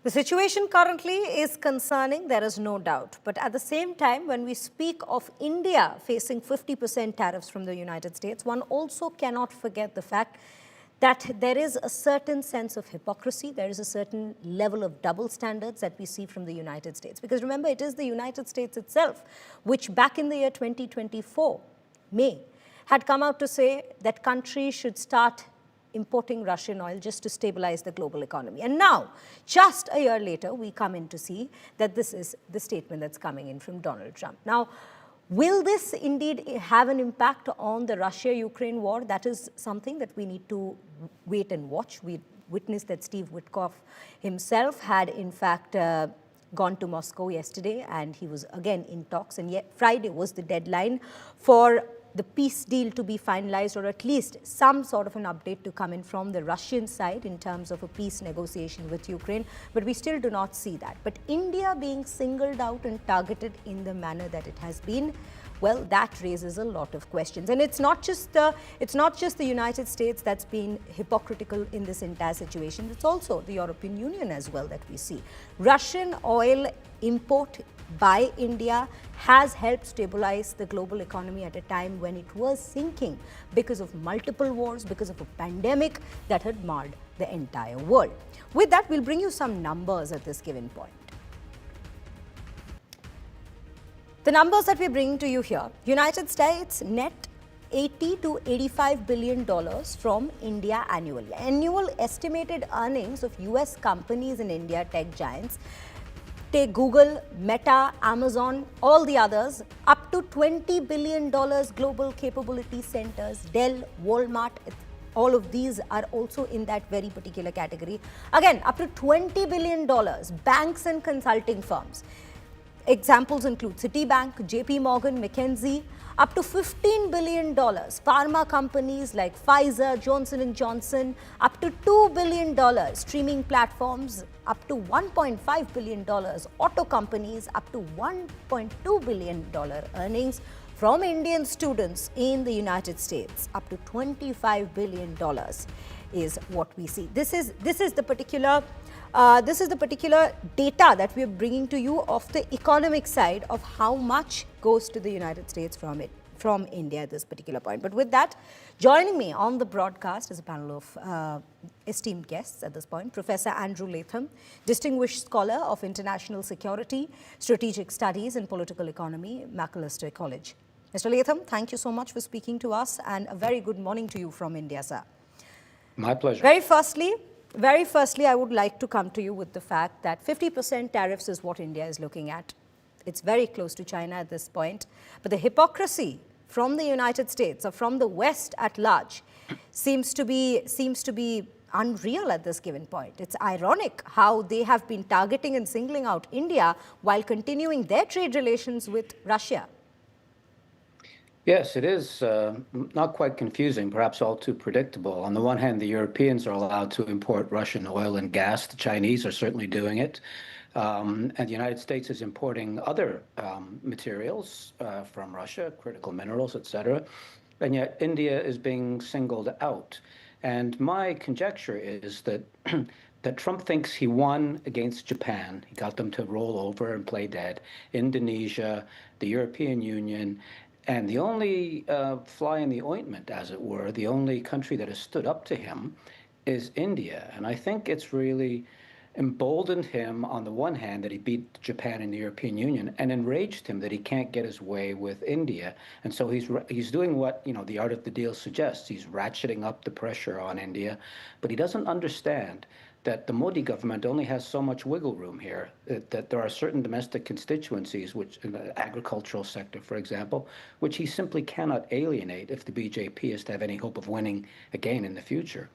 The situation currently is concerning, there is no doubt. But at the same time, when we speak of India facing 50% tariffs from the United States, one also cannot forget the fact that there is a certain sense of hypocrisy, there is a certain level of double standards that we see from the United States. Because remember, it is the United States itself which back in the year 2024, May, had come out to say that countries should start importing Russian oil just to stabilize the global economy. And now, just a year later, we come in to see that this is the statement that's coming in from Donald Trump. Now, will this indeed have an impact on the Russia-Ukraine war? That is something that we need to wait and watch. We witnessed that Steve Witkoff himself had, in fact, gone to Moscow yesterday, and he was again in talks. And yet Friday was the deadline for the peace deal to be finalized, or at least some sort of an update to come in from the Russian side in terms of a peace negotiation with Ukraine. But we still do not see that. But India being singled out and targeted in the manner that it has been, well, that raises a lot of questions. And it's not just the United States that's been hypocritical in this entire situation. It's also the European Union as well that we see. Russian oil import by India has helped stabilize the global economy at a time when it was sinking because of multiple wars, because of a pandemic that had marred the entire world. With that, we'll bring you some numbers at this given point. The numbers that we're bringing to you here: United States net $80 to $85 billion from India annually. Annual estimated earnings of US companies in India, tech giants, take Google, Meta, Amazon, all the others, up to $20 billion global capability centers, Dell, Walmart, all of these are also in that very particular category. Again, up to $20 billion, banks and consulting firms. Examples include Citibank, JP Morgan, McKinsey, up to $15 billion. Pharma companies like Pfizer, Johnson & Johnson, up to $2 billion. Streaming platforms, up to $1.5 billion. Auto companies, up to $1.2 billion earnings. From Indian students in the United States, up to $25 billion is what we see. This is the particular data that we are bringing to you of the economic side of how much goes to the United States from India at this particular point. But with that, joining me on the broadcast is a panel of esteemed guests at this point: Professor Andrew Latham, distinguished scholar of international security, strategic studies and political economy, Macalester College. Mr. Latham, thank you so much for speaking to us, and a very good morning to you from India, sir. My pleasure. Very firstly, I would like to come to you with the fact that 50% tariffs is what India is looking at. It's very close to China at this point. But the hypocrisy from the United States, or from the West at large, seems to be unreal at this given point. It's ironic how they have been targeting and singling out India while continuing their trade relations with Russia. Yes, it is not quite confusing, perhaps all too predictable. On the one hand, the Europeans are allowed to import Russian oil and gas. The Chinese are certainly doing it. And the United States is importing other materials from Russia, critical minerals, etc. And yet India is being singled out. And my conjecture is that that Trump thinks he won against Japan. He got them to roll over and play dead. Indonesia, the European Union. And the only fly in the ointment, as it were, the only country that has stood up to him is India. And I think it's really emboldened him, on the one hand, that he beat Japan and the European Union, and enraged him that he can't get his way with India. And so he's doing what, the art of the deal suggests. He's ratcheting up the pressure on India, but he doesn't understand that the Modi government only has so much wiggle room here, that there are certain domestic constituencies, which in the agricultural sector, for example, which he simply cannot alienate if the BJP is to have any hope of winning again in the future.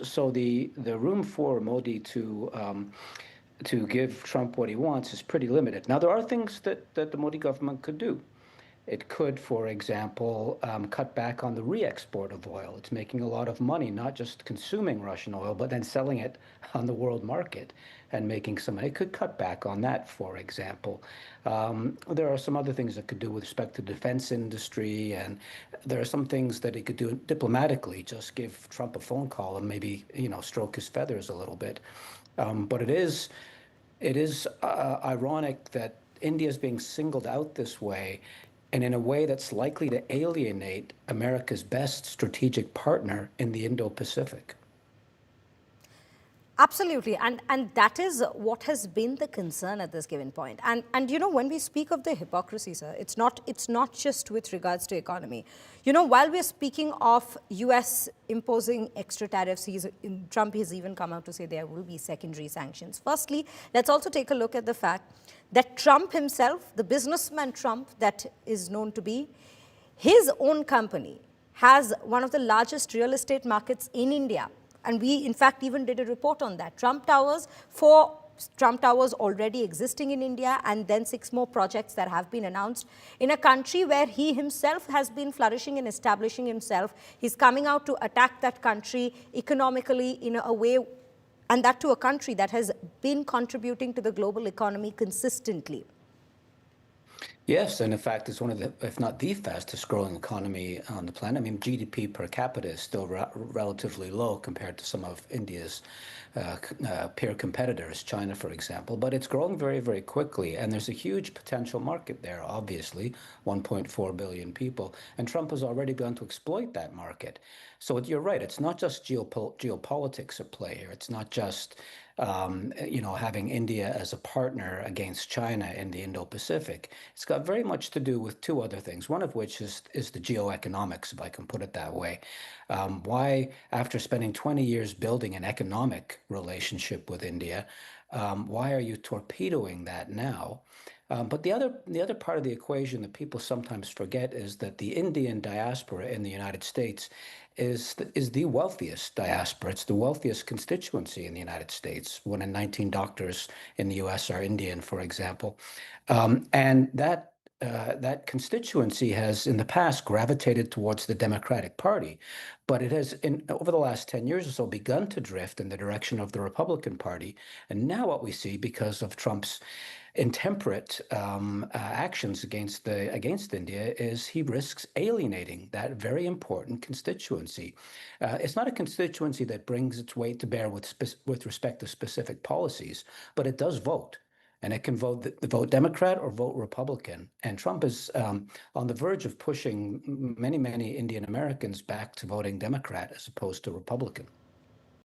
So the room for Modi to give Trump what he wants is pretty limited. Now, there are things that the Modi government could do. It could, for example, cut back on the re-export of oil. It's making a lot of money, not just consuming Russian oil, but then selling it on the world market and making some money. It could cut back on that, for example. There are some other things it could do with respect to the defense industry, and there are some things that it could do diplomatically, just give Trump a phone call and maybe, stroke his feathers a little bit. But it is ironic that India is being singled out this way, and in a way that's likely to alienate America's best strategic partner in the Indo-Pacific. Absolutely, and that is what has been the concern at this given point. And you know, when we speak of the hypocrisy, sir, it's not just with regards to economy. You know, while we're speaking of U.S. imposing extra tariffs, Trump has even come out to say there will be secondary sanctions. Firstly, let's also take a look at the fact that Trump himself, the businessman Trump that is known to be, his own company has one of the largest real estate markets in India. And we, in fact, even did a report on that. Trump Towers already existing in India, and then 6 more projects that have been announced in a country where he himself has been flourishing and establishing himself. He's coming out to attack that country economically in a way, and that to a country that has been contributing to the global economy consistently. Yes, and in fact, it's one of the, if not the fastest growing economy on the planet. I mean, GDP per capita is still relatively low compared to some of India's peer competitors, China, for example, but it's growing very, very quickly. And there's a huge potential market there, obviously, 1.4 billion people. And Trump has already begun to exploit that market. So you're right, it's not just geopolitics at play here. It's not just having India as a partner against China in the Indo-Pacific. It's got very much to do with 2 other things, one of which is the geoeconomics, if I can put it that way. Why, after spending 20 years building an economic relationship with India, why are you torpedoing that now? But the other part of the equation that people sometimes forget is that the Indian diaspora in the United States is the wealthiest diaspora. It's the wealthiest constituency in the United States. 1 in 19 doctors in the U.S. are Indian, for example, and that constituency has in the past gravitated towards the Democratic Party, but it has over the last 10 years or so begun to drift in the direction of the Republican Party. And now what we see, because of Trump's intemperate actions against India, is he risks alienating that very important constituency. It's not a constituency that brings its weight to bear with respect to specific policies, but it does vote. And it can vote Democrat or vote Republican. And Trump is on the verge of pushing many, many Indian Americans back to voting Democrat as opposed to Republican.